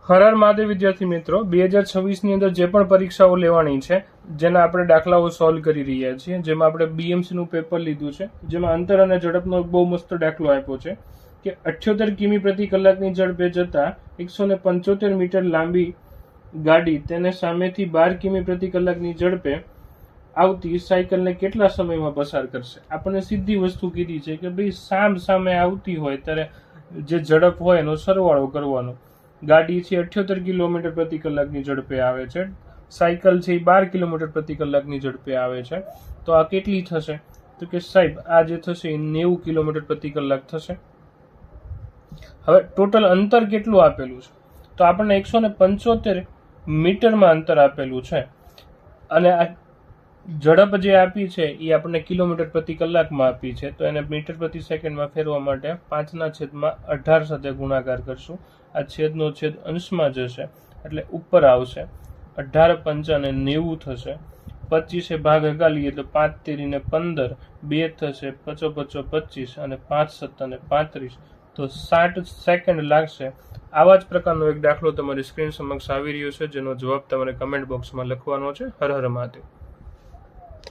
હર હર મહાદેવ વિદ્યાર્થી મિત્રો, 2026ની અંદર જે પણ પરીક્ષાઓ લેવાની છે, જેના આપણે દાખલાઓ સોલ્વ કરી રહ્યા છીએ, જેમાં આપણે બીએમસીનું પેપર લીધું છે, જેમાં અંતર અને ઝડપનો બહુ મસ્ત દાખલો આપ્યો છે કે 78 કિમી પ્રતિ કલાકની ઝડપે જતા 175 મીટર લાંબી ગાડી તેને સામેથી 12 કિમી પ્રતિ કલાકની ઝડપે આવતી સાયકલને કેટલા સમયમાં પસાર કરશે. આપણને સીધી વસ્તુ કીધી છે કે ભાઈ સામે આવતી હોય ત્યારે જે ઝડપ હોય એનો સરવાળો કરવાનો. ગાડી છે 78 કિલોમીટર પ્રતિ કલાકની ઝડપે આવે છે, સાયકલ છે 12 કિલોમીટર પ્રતિ કલાકની ઝડપે આવે છે, તો આ કેટલી થશે? તો કે સાહેબ આ જે થશે એ 90 કિલોમીટર પ્રતિ કલાક થશે. હવે ટોટલ અંતર કેટલું આપેલું છે? તો આપણને 175 મીટરમાં અંતર આપેલું છે અને આ ઝડપ જે આપી છે એ આપણને કિલોમીટર પ્રતિ કલાકમાં આપી છે, તો એને મીટર પ્રતિ સેકન્ડમાં ફેરવા માટે 5/18 સાથે ગુણાકાર કરશું. આ છેદનો છેદ અંશમાં જશે એટલે ઉપર આવશે. 18 પંચા 90 થશે. 25 ભાગ હગાલીએ એટલે 5 તેરી 15, 2 થશે, 5 5 25 અને 5 7 35, તો 60 સેકન્ડ લાગશે. આવા જ પ્રકારનો એક દાખલો તમારી સ્ક્રીન સમક્ષ આવી રહ્યો છે, જેનો જવાબ તમારે કમેન્ટ બોક્સમાં લખવાનો છે. હર હર મહાદેવ.